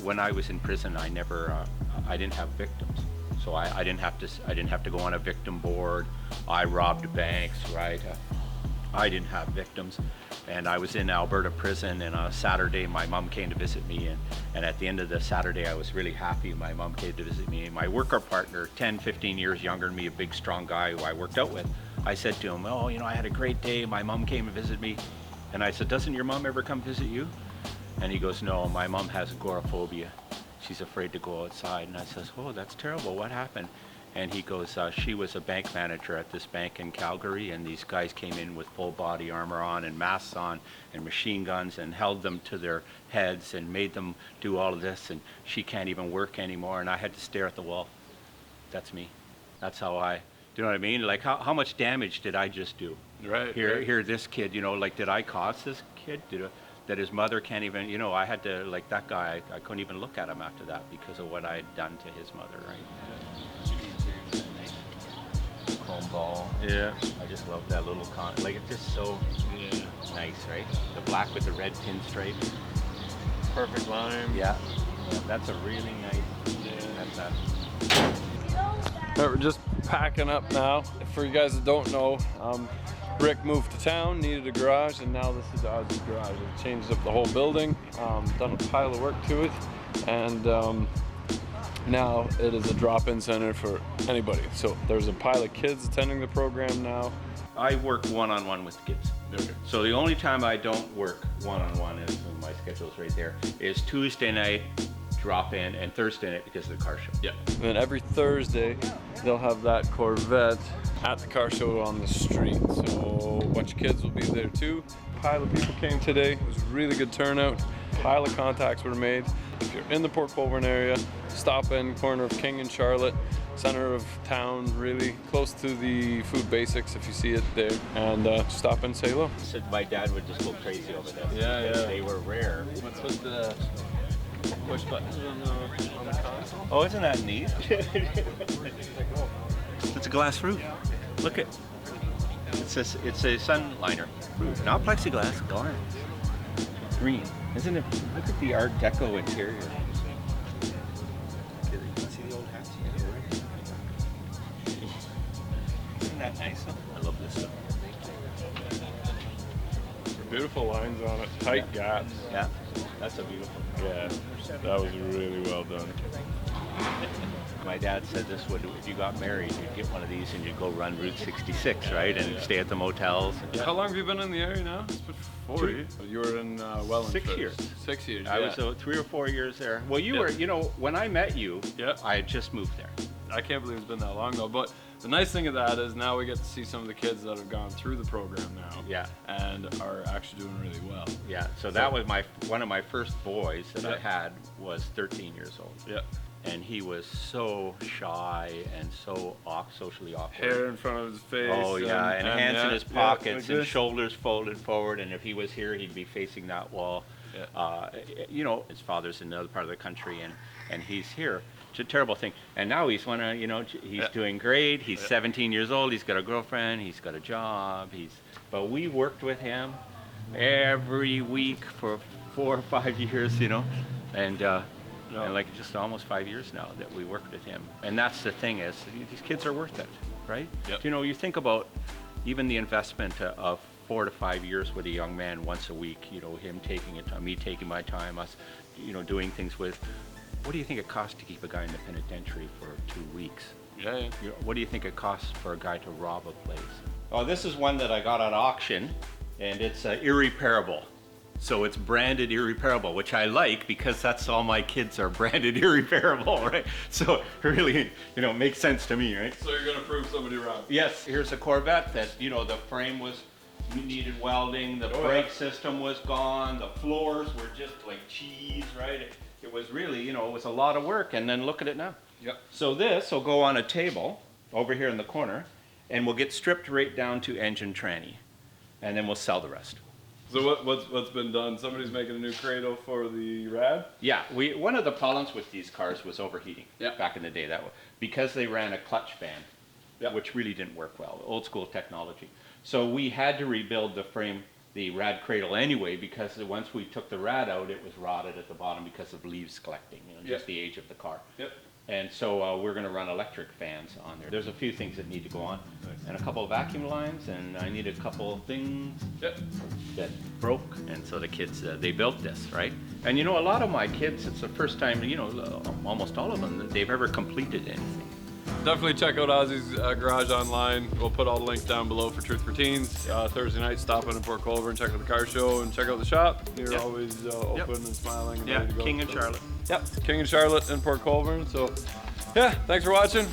when I was in prison, I never, I didn't have victims. So I didn't have to go on a victim board. I robbed banks, right? I didn't have victims. And I was in Alberta prison, and on a Saturday, my mom came to visit me. And at the end of the Saturday, I was really happy my mom came to visit me. My worker partner, 10, 15 years younger than me, a big, strong guy who I worked out with, I said to him, oh, you know, I had a great day. My mom came to visit me. And I said, doesn't your mom ever come visit you? And he goes, no, my mom has agoraphobia. She's afraid to go outside. And I says, oh, that's terrible. What happened? And he goes, she was a bank manager at this bank in Calgary, and these guys came in with full body armor on and masks on and machine guns and held them to their heads and made them do all of this, and she can't even work anymore, and I had to stare at the wall. That's me. That's how do you know what I mean? Like, how much damage did I just do? Right. Here, this kid, you know, like, did I cause this kid? That his mother can't even, you know, I had to, like, that guy, I couldn't even look at him after that because of what I had done to his mother, right? Chrome ball. Yeah. I just love that little like, it's just so nice, right? The black with the red pinstripe. Perfect line. Yeah. That's a really nice. Right, we're just packing up now. For you guys that don't know, Rick moved to town, needed a garage, and now this is OZZY'S garage. It changed up the whole building, done a pile of work to it, and now it is a drop-in center for anybody. So there's a pile of kids attending the program now. I work one-on-one with the kids. Okay. So the only time I don't work one-on-one, is my schedule's right there, is Tuesday night, drop in, and Thursday night because of the car show. Yeah. And then every Thursday, they'll have that Corvette at the car show on the street. So a bunch of kids will be there too. A pile of people came today. It was a really good turnout. A pile of contacts were made. If you're in the Port Colborne area, stop in corner of King and Charlotte, center of town, really close to the Food Basics if you see it there, and just stop in and say hello. Said my dad would just go crazy over this. Yeah. They were rare. What's with the push buttons on the console? Oh, isn't that neat? It's a glass roof. Look at it's a sun liner roof, not plexiglass, glass. Green, isn't it? Look at the Art Deco interior. You can see the old hats here. Isn't that nice? I love this stuff. Beautiful lines on it, tight gaps. Yeah, that's a beautiful. Yeah, that was really well done. My dad said this would, if you got married, you'd get one of these and you'd go run Route 66, right? And stay at the motels. How long have you been in the area now? It's been 40. You were in Welland 6 first. years. 6 years, I was 3 or 4 years there. Well, you were, you know, when I met you, I had just moved there. I can't believe it's been that long though. But the nice thing of that is now we get to see some of the kids that have gone through the program now. Yeah. And are actually doing really well. Yeah. So that was one of my first boys that I had was 13 years old. Yeah. And he was so shy and so socially awkward. Hair in front of his face. Oh yeah, and hands in his pockets like and shoulders folded forward. And if he was here, he'd be facing that wall. Yeah. You know, his father's in another part of the country, and he's here. It's a terrible thing. And now he's he's doing great. He's 17 years old. He's got a girlfriend. He's got a job. But we worked with him every week for 4 or 5 years, you know, and like just almost 5 years now that we worked with him. And that's the thing is, these kids are worth it, right? Yep. You know, you think about even the investment of 4 to 5 years with a young man once a week, you know, him taking it, me taking my time, us, you know, doing things with. What do you think it costs to keep a guy in the penitentiary for 2 weeks? Yeah. You know, what do you think it costs for a guy to rob a place? Oh, this is one that I got at auction, and it's irreparable. So it's branded irreparable, which I like because that's all my kids are branded irreparable, right? So it really, you know, makes sense to me, right? So you're gonna prove somebody wrong? Yes, here's a Corvette that, you know, the frame needed welding, the brake system was gone, the floors were just like cheese, right? It was really, you know, it was a lot of work, and then look at it now. Yep. So this will go on a table over here in the corner, and we'll get stripped right down to engine tranny, and then we'll sell the rest. So what's been done? Somebody's making a new cradle for the rad? Yeah, one of the problems with these cars was overheating back in the day. Because they ran a clutch fan, which really didn't work well, old school technology. So we had to rebuild the frame the rad cradle anyway, because once we took the rad out, it was rotted at the bottom because of leaves collecting, you know, just Yep. the age of the car. Yep. And so we're going to run electric fans on there. There's a few things that need to go on, and a couple of vacuum lines, and I need a couple of things Yep. that broke, and so the kids, they built this, right? And you know, a lot of my kids, it's the first time, you know, almost all of them, that they've ever completed anything. Definitely check out OZZY'S garage online. We'll put all the links down below for Truth for Teens. Thursday night, stop in Port Colborne and check out the car show and check out the shop. You're Yep. always open and smiling and Yeah, ready to go. King and Charlotte. Yep, King and Charlotte in Port Colborne. So, yeah, thanks for watching.